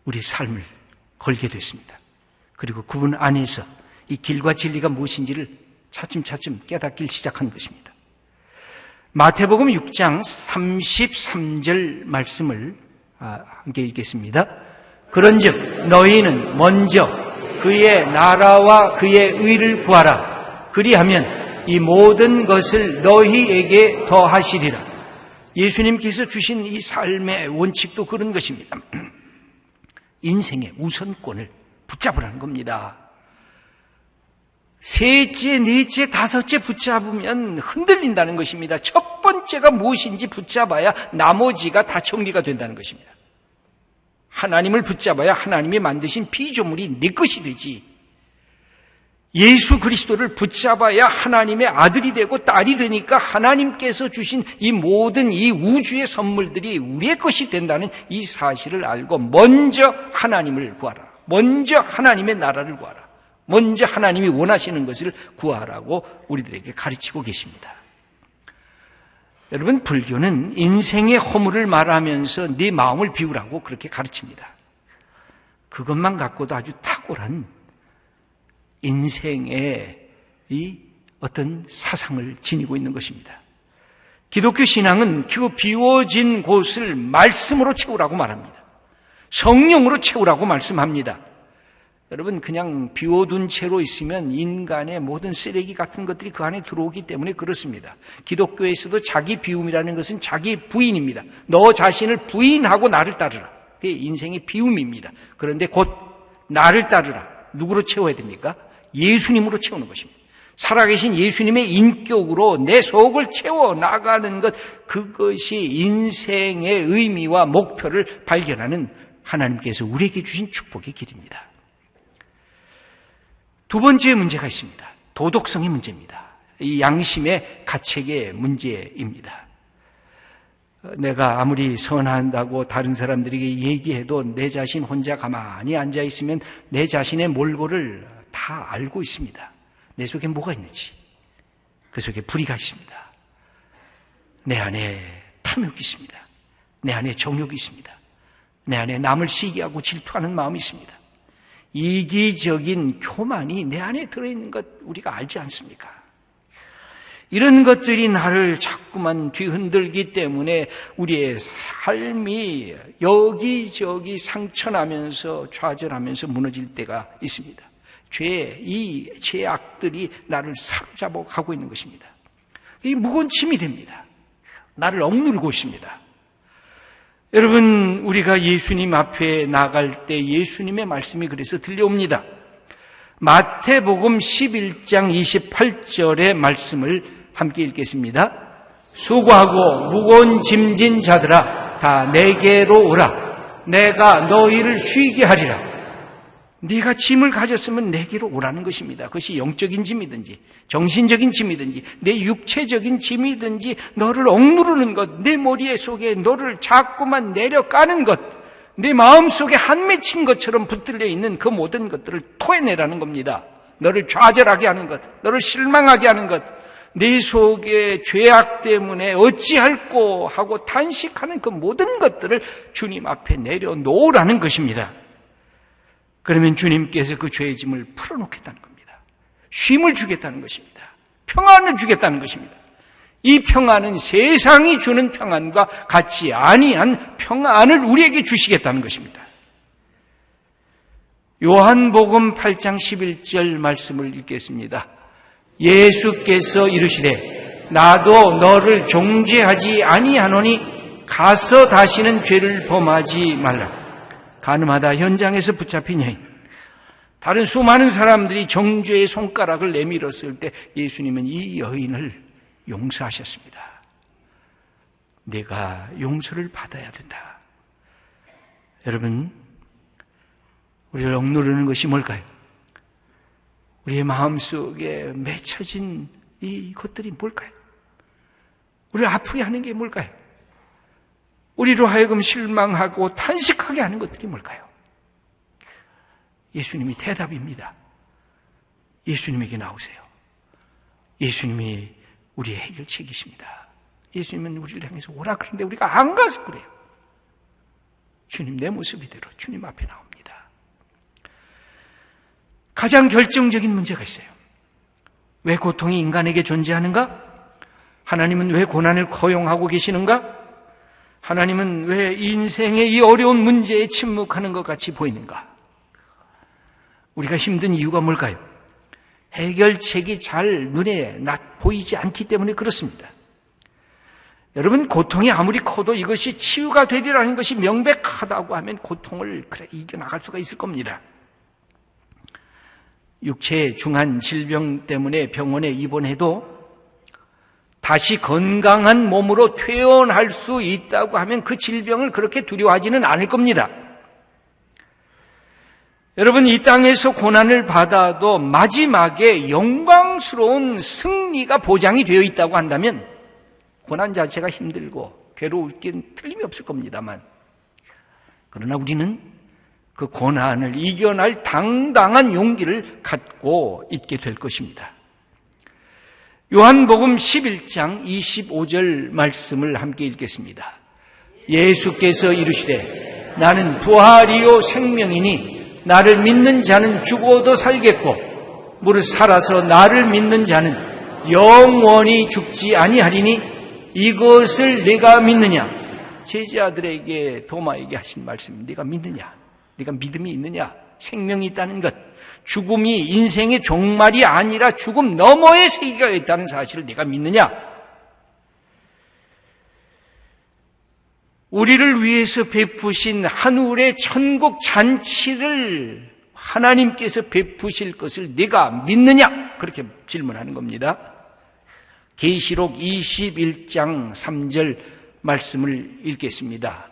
우리 삶을 걸게 됐습니다. 그리고 그분 안에서 이 길과 진리가 무엇인지를 차츰차츰 깨닫기 시작한 것입니다. 마태복음 6장 33절 말씀을 함께 읽겠습니다. 그런즉 너희는 먼저 그의 나라와 그의 의를 구하라. 그리하면 이 모든 것을 너희에게 더하시리라. 예수님께서 주신 이 삶의 원칙도 그런 것입니다. 인생의 우선권을 붙잡으라는 겁니다. 셋째, 넷째, 다섯째 붙잡으면 흔들린다는 것입니다. 첫 번째가 무엇인지 붙잡아야 나머지가 다 정리가 된다는 것입니다. 하나님을 붙잡아야 하나님이 만드신 피조물이 내 것이 되지. 예수 그리스도를 붙잡아야 하나님의 아들이 되고 딸이 되니까 하나님께서 주신 이 모든 이 우주의 선물들이 우리의 것이 된다는 이 사실을 알고 먼저 하나님을 구하라. 먼저 하나님의 나라를 구하라. 먼저 하나님이 원하시는 것을 구하라고 우리들에게 가르치고 계십니다. 여러분, 불교는 인생의 허물을 말하면서 네 마음을 비우라고 그렇게 가르칩니다. 그것만 갖고도 아주 탁월한 인생의 이 어떤 사상을 지니고 있는 것입니다. 기독교 신앙은 그 비워진 곳을 말씀으로 채우라고 말합니다. 성령으로 채우라고 말씀합니다. 여러분, 그냥 비워둔 채로 있으면 인간의 모든 쓰레기 같은 것들이 그 안에 들어오기 때문에 그렇습니다. 기독교에서도 자기 비움이라는 것은 자기 부인입니다. 너 자신을 부인하고 나를 따르라. 그게 인생의 비움입니다. 그런데 곧 나를 따르라. 누구로 채워야 됩니까? 예수님으로 채우는 것입니다. 살아계신 예수님의 인격으로 내 속을 채워 나가는 것, 그것이 인생의 의미와 목표를 발견하는 하나님께서 우리에게 주신 축복의 길입니다. 두 번째 문제가 있습니다. 도덕성의 문제입니다. 이 양심의 가책의 문제입니다. 내가 아무리 선한다고 다른 사람들에게 얘기해도 내 자신 혼자 가만히 앉아있으면 내 자신의 몰골을 다 알고 있습니다. 내 속에 뭐가 있는지. 그 속에 불의가 있습니다. 내 안에 탐욕이 있습니다. 내 안에 정욕이 있습니다. 내 안에 남을 시기하고 질투하는 마음이 있습니다. 이기적인 교만이 내 안에 들어있는 것 우리가 알지 않습니까? 이런 것들이 나를 자꾸만 뒤흔들기 때문에 우리의 삶이 여기저기 상처나면서 좌절하면서 무너질 때가 있습니다. 이 죄악들이 나를 사로잡아 가고 있는 것입니다. 이 무거운 짐이 됩니다. 나를 억누르고 있습니다. 여러분, 우리가 예수님 앞에 나갈 때 예수님의 말씀이 그래서 들려옵니다. 마태복음 11장 28절의 말씀을 함께 읽겠습니다. 수고하고 무거운 짐진 자들아, 다 내게로 오라. 내가 너희를 쉬게 하리라. 네가 짐을 가졌으면 내게로 오라는 것입니다. 그것이 영적인 짐이든지 정신적인 짐이든지 내 육체적인 짐이든지 너를 억누르는 것, 내 머리 속에 너를 자꾸만 내려까는 것, 내 마음속에 한 맺힌 것처럼 붙들려 있는 그 모든 것들을 토해내라는 겁니다. 너를 좌절하게 하는 것, 너를 실망하게 하는 것, 내 속에 죄악 때문에 어찌할꼬 하고 탄식하는 그 모든 것들을 주님 앞에 내려놓으라는 것입니다. 그러면 주님께서 그 죄의 짐을 풀어놓겠다는 겁니다. 쉼을 주겠다는 것입니다. 평안을 주겠다는 것입니다. 이 평안은 세상이 주는 평안과 같지 아니한 평안을 우리에게 주시겠다는 것입니다. 요한복음 8장 11절 말씀을 읽겠습니다. 예수께서 이르시되 나도 너를 정죄하지 아니하노니 가서 다시는 죄를 범하지 말라. 가늠하다 현장에서 붙잡힌 여인, 다른 수많은 사람들이 정죄의 손가락을 내밀었을 때 예수님은 이 여인을 용서하셨습니다. 내가 용서를 받아야 된다. 여러분, 우리를 억누르는 것이 뭘까요? 우리의 마음속에 맺혀진 이것들이 뭘까요? 우리를 아프게 하는 게 뭘까요? 우리로 하여금 실망하고 탄식하게 하는 것들이 뭘까요? 예수님이 대답입니다. 예수님에게 나오세요. 예수님이 우리의 해결책이십니다. 예수님은 우리를 향해서 오라 그러는데 우리가 안 가서 그래요. 주님 내 모습 이대로 주님 앞에 나옵니다. 가장 결정적인 문제가 있어요. 왜 고통이 인간에게 존재하는가? 하나님은 왜 고난을 허용하고 계시는가? 하나님은 왜 인생의 이 어려운 문제에 침묵하는 것 같이 보이는가? 우리가 힘든 이유가 뭘까요? 해결책이 잘 눈에 보이지 않기 때문에 그렇습니다. 여러분, 고통이 아무리 커도 이것이 치유가 되리라는 것이 명백하다고 하면 고통을 이겨나갈 수가 있을 겁니다. 육체의 중한 질병 때문에 병원에 입원해도 다시 건강한 몸으로 퇴원할 수 있다고 하면 그 질병을 그렇게 두려워하지는 않을 겁니다. 여러분, 이 땅에서 고난을 받아도 마지막에 영광스러운 승리가 보장이 되어 있다고 한다면 고난 자체가 힘들고 괴로울 게 틀림이 없을 겁니다만, 그러나 우리는 그 고난을 이겨낼 당당한 용기를 갖고 있게 될 것입니다. 요한복음 11장 25절 말씀을 함께 읽겠습니다. 예수께서 이르시되 나는 부활이요 생명이니 나를 믿는 자는 죽어도 살겠고 무릇 살아서 나를 믿는 자는 영원히 죽지 아니하리니 이것을 네가 믿느냐? 제자들에게 도마에게 하신 말씀, 네가 믿느냐? 네가 믿음이 있느냐? 생명이 있다는 것, 죽음이 인생의 종말이 아니라 죽음 너머의 세계가 있다는 사실을 네가 믿느냐? 우리를 위해서 베푸신 하늘의 천국 잔치를 하나님께서 베푸실 것을 네가 믿느냐? 그렇게 질문하는 겁니다. 계시록 21장 3절 말씀을 읽겠습니다.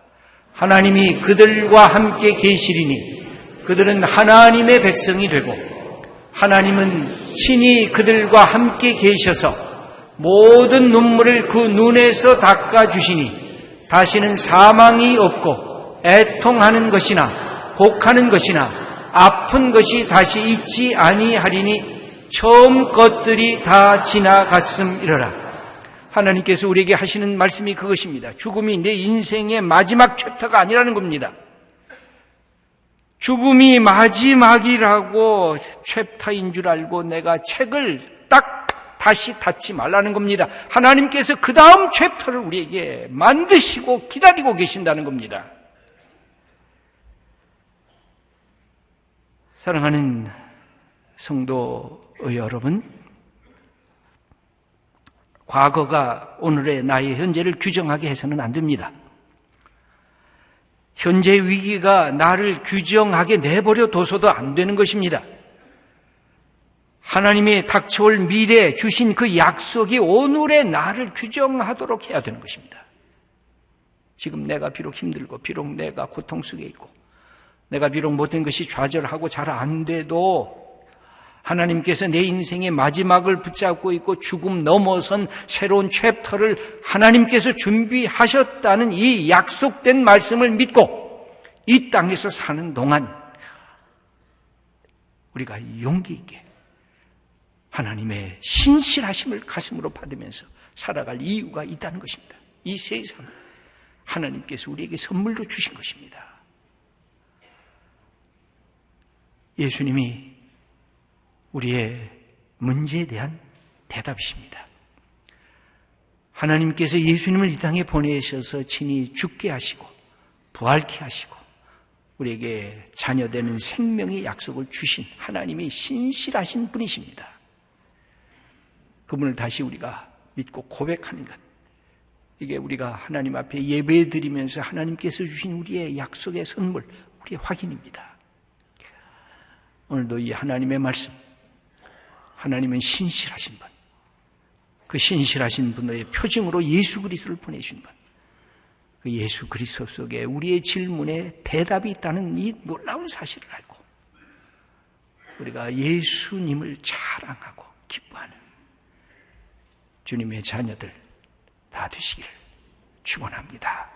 하나님이 그들과 함께 계시리니 그들은 하나님의 백성이 되고 하나님은 친히 그들과 함께 계셔서 모든 눈물을 그 눈에서 닦아주시니 다시는 사망이 없고 애통하는 것이나 곡하는 것이나 아픈 것이 다시 있지 아니하리니 처음 것들이 다 지나갔음이러라. 하나님께서 우리에게 하시는 말씀이 그것입니다. 죽음이 내 인생의 마지막 챕터가 아니라는 겁니다. 죽음이 마지막이라고 챕터인 줄 알고 내가 책을 딱 다시 닫지 말라는 겁니다. 하나님께서 그 다음 챕터를 우리에게 만드시고 기다리고 계신다는 겁니다. 사랑하는 성도 여러분, 과거가 오늘의 나의 현재를 규정하게 해서는 안 됩니다. 현재 위기가 나를 규정하게 내버려 둬서도 안 되는 것입니다. 하나님의 닥쳐올 미래에 주신 그 약속이 오늘의 나를 규정하도록 해야 되는 것입니다. 지금 내가 비록 힘들고 비록 내가 고통 속에 있고 내가 비록 모든 것이 좌절하고 잘 안 돼도 하나님께서 내 인생의 마지막을 붙잡고 있고 죽음 넘어선 새로운 챕터를 하나님께서 준비하셨다는 이 약속된 말씀을 믿고 이 땅에서 사는 동안 우리가 용기 있게 하나님의 신실하심을 가슴으로 받으면서 살아갈 이유가 있다는 것입니다. 이 세상을 하나님께서 우리에게 선물로 주신 것입니다. 예수님이 우리의 문제에 대한 대답이십니다. 하나님께서 예수님을 이 땅에 보내셔서 친히 죽게 하시고 부활케 하시고 우리에게 자녀되는 생명의 약속을 주신 하나님이 신실하신 분이십니다. 그분을 다시 우리가 믿고 고백하는 것, 이게 우리가 하나님 앞에 예배 드리면서 하나님께서 주신 우리의 약속의 선물, 우리의 확인입니다. 오늘도 이 하나님의 말씀, 하나님은 신실하신 분, 그 신실하신 분의 표징으로 예수 그리스도를 보내신 분, 그 예수 그리스도 속에 우리의 질문에 대답이 있다는 이 놀라운 사실을 알고 우리가 예수님을 자랑하고 기뻐하는 주님의 자녀들 다 되시기를 축원합니다.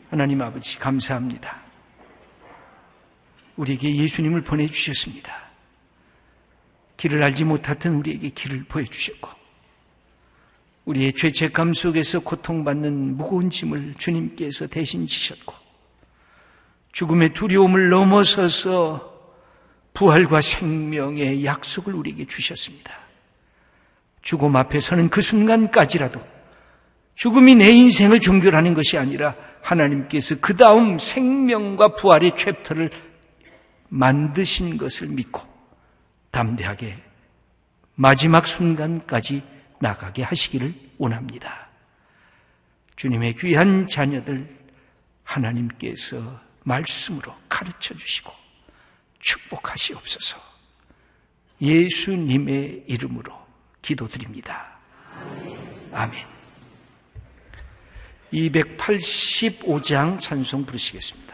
하나님 아버지 감사합니다. 우리에게 예수님을 보내주셨습니다. 길을 알지 못했던 우리에게 길을 보여주셨고 우리의 죄책감 속에서 고통받는 무거운 짐을 주님께서 대신 지셨고 죽음의 두려움을 넘어서서 부활과 생명의 약속을 우리에게 주셨습니다. 죽음 앞에 서는 그 순간까지라도 죽음이 내 인생을 종결하는 것이 아니라 하나님께서 그 다음 생명과 부활의 챕터를 만드신 것을 믿고 담대하게 마지막 순간까지 나가게 하시기를 원합니다. 주님의 귀한 자녀들 하나님께서 말씀으로 가르쳐 주시고 축복하시옵소서. 예수님의 이름으로 기도드립니다. 아멘. 285장 찬송 부르시겠습니다.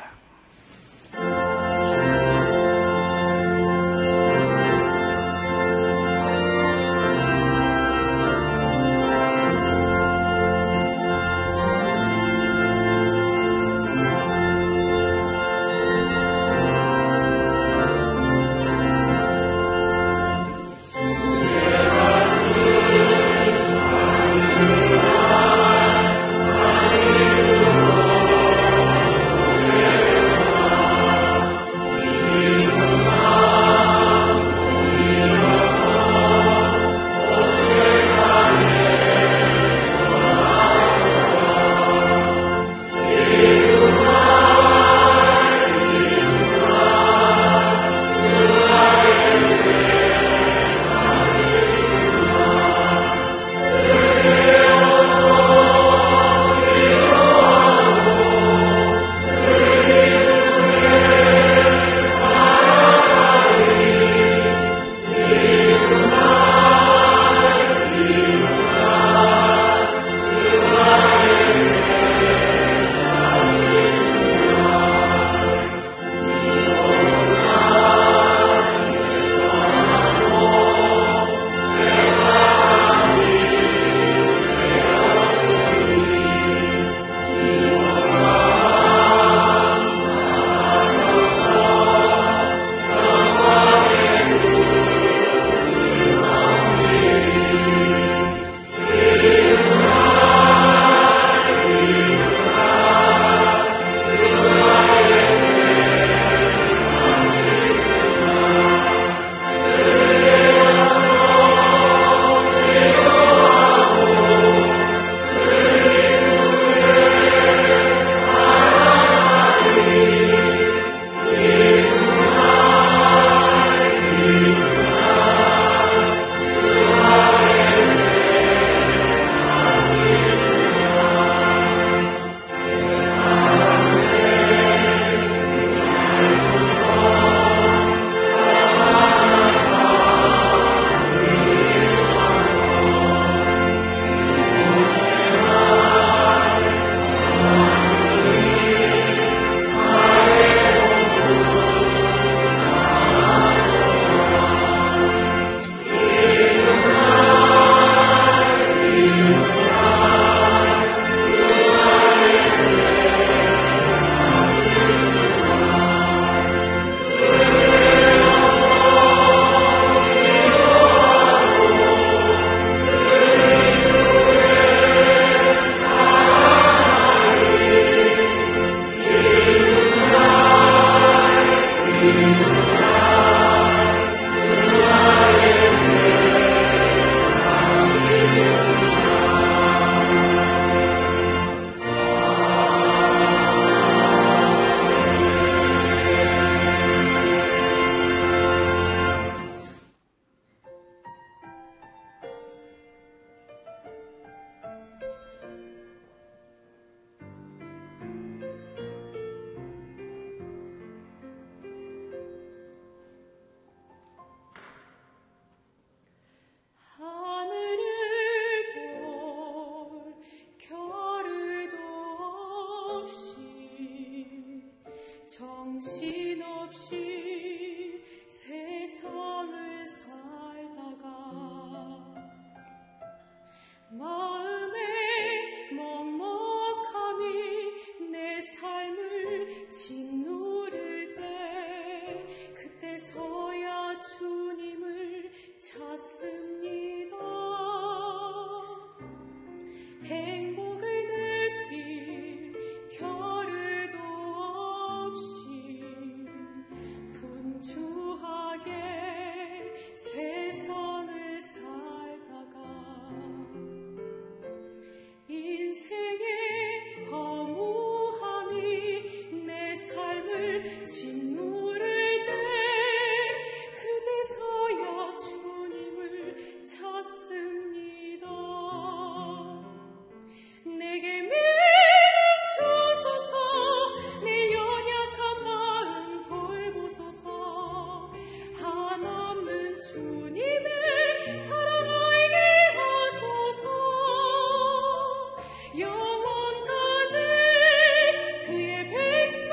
정신없이 세상을 살다가 마음의 먹먹함이 내 삶을 짓누를 때 그때서야 주님을 찾습니다. 행복을 느낄 겨를도 없이 분주하게 세상을 살다가 인생의 허무함이 내 삶을 짓누를 때 그제서야 주님을 찾습니다. 내게 믿음 주소서, 내 연약한 마음 돌보소서. 한없는 주님의 사랑 알게 하소서. 영원까지 그의 백성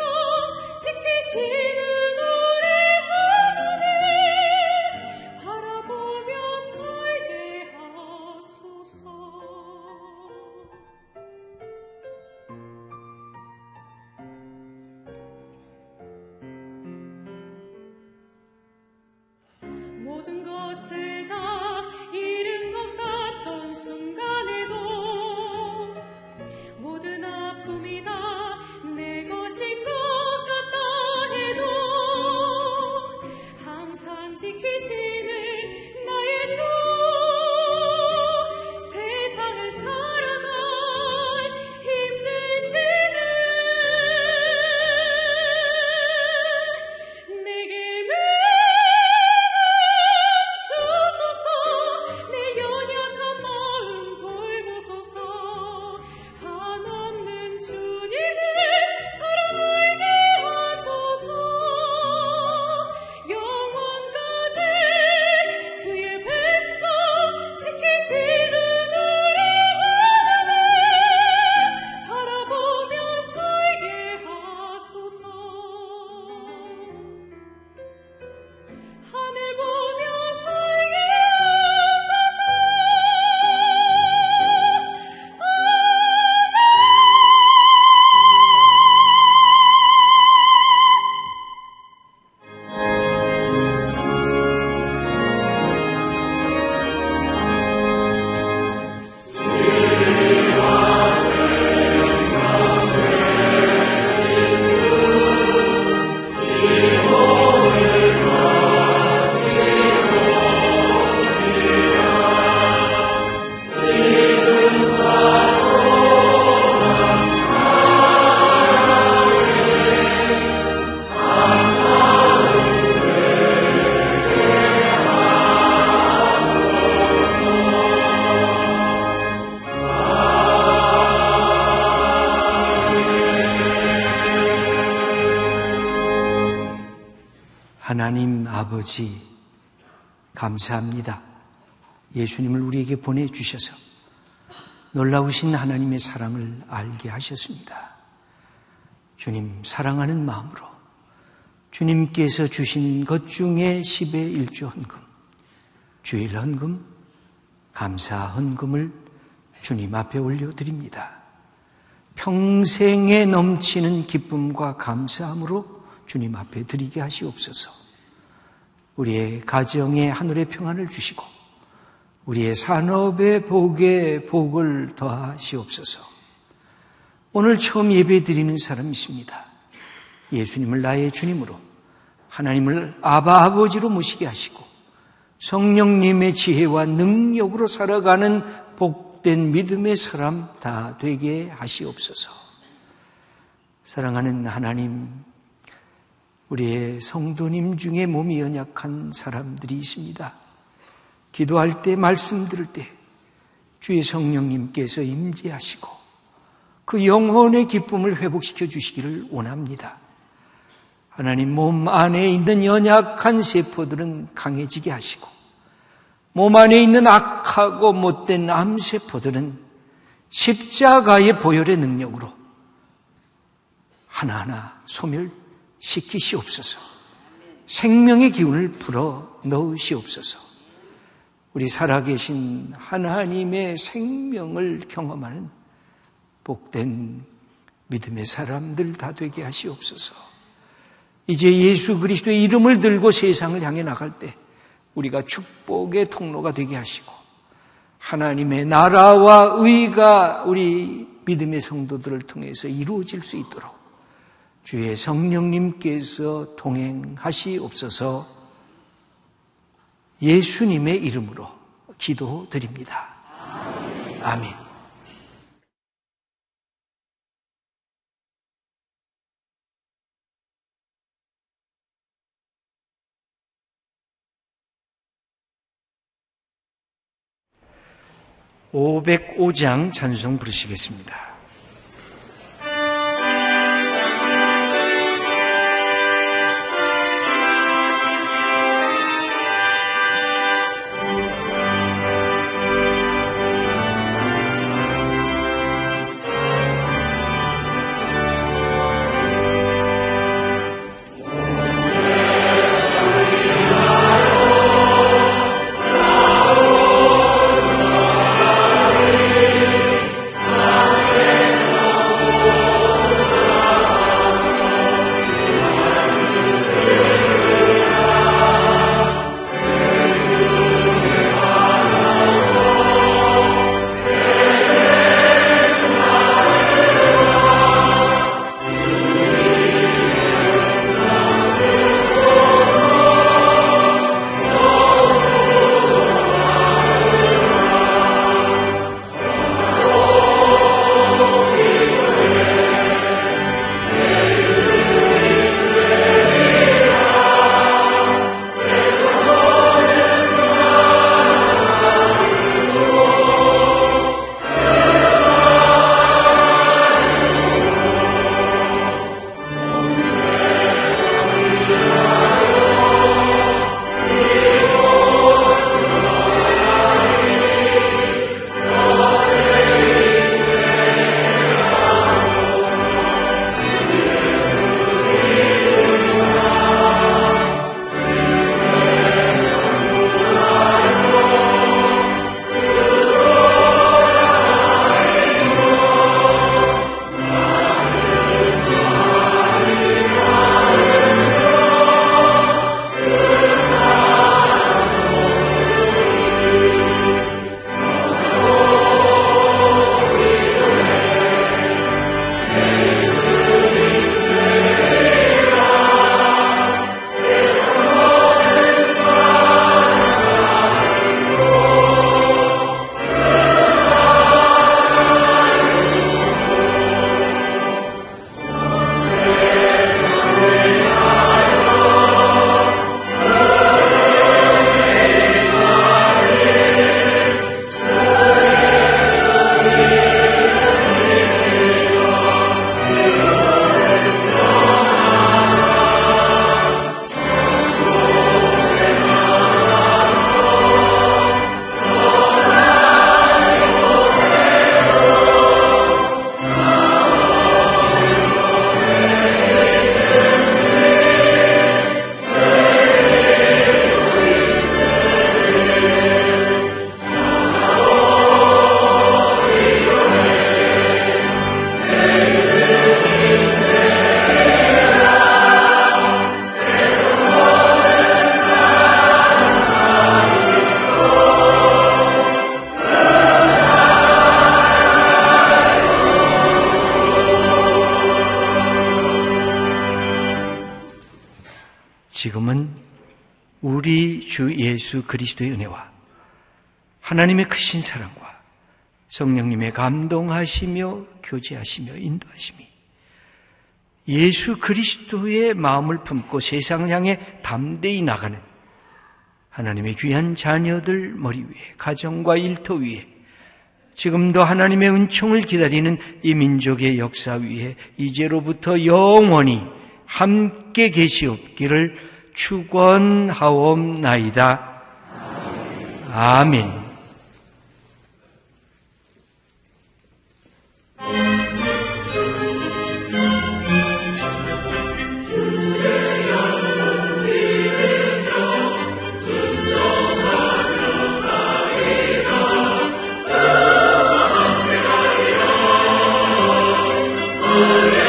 지키시는 우리 하나님 바라보며 살게 하소서. 모든 것을 다 잃은 것 같던 순간에도 모든 아픔이 다 내 것인 것 같다 해도 항상 지키시는 나의 주, 세상을 살아갈 힘드시네. 내게 주소서, 내 연약한 마음 돌보소서. 한없는 주님의 사랑 알게 하소서. 영원까지 그의 백성 지키시는 우리 하나님 바라보며 살게 하소서. 하늘 보며 살게 하소서. 하나님 아버지, 감사합니다. 예수님을 우리에게 보내주셔서 놀라우신 하나님의 사랑을 알게 하셨습니다. 주님 사랑하는 마음으로 주님께서 주신 것 중에 10의 1조 헌금, 주일 헌금, 감사 헌금을 주님 앞에 올려드립니다. 평생에 넘치는 기쁨과 감사함으로 주님 앞에 드리게 하시옵소서. 우리의 가정에 하늘의 평안을 주시고 우리의 산업의 복에 복을 더하시옵소서. 오늘 처음 예배 드리는 사람이 있습니다. 예수님을 나의 주님으로, 하나님을 아바 아버지로 모시게 하시고 성령님의 지혜와 능력으로 살아가는 복된 믿음의 사람 다 되게 하시옵소서. 사랑하는 하나님, 우리의 성도님 중에 몸이 연약한 사람들이 있습니다. 기도할 때, 말씀 들을 때 주의 성령님께서 임재하시고 그 영혼의 기쁨을 회복시켜 주시기를 원합니다. 하나님, 몸 안에 있는 연약한 세포들은 강해지게 하시고 몸 안에 있는 악하고 못된 암세포들은 십자가의 보혈의 능력으로 하나하나 소멸 시키시옵소서. 생명의 기운을 불어 넣으시옵소서. 우리 살아계신 하나님의 생명을 경험하는 복된 믿음의 사람들 다 되게 하시옵소서. 이제 예수 그리스도의 이름을 들고 세상을 향해 나갈 때 우리가 축복의 통로가 되게 하시고 하나님의 나라와 의가 우리 믿음의 성도들을 통해서 이루어질 수 있도록 주의 성령님께서 동행하시옵소서. 예수님의 이름으로 기도드립니다. 아멘. (505장) 찬송 부르시겠습니다. 지금은 우리 주 예수 그리스도의 은혜와 하나님의 크신 사랑과 성령님의 감동하시며 교제하시며 인도하심이 예수 그리스도의 마음을 품고 세상을 향해 담대히 나가는 하나님의 귀한 자녀들 머리 위에, 가정과 일터 위에, 지금도 하나님의 은총을 기다리는 이 민족의 역사 위에 이제로부터 영원히 함께 계시옵기를 축원하옵나이다. 아멘. 주의 주여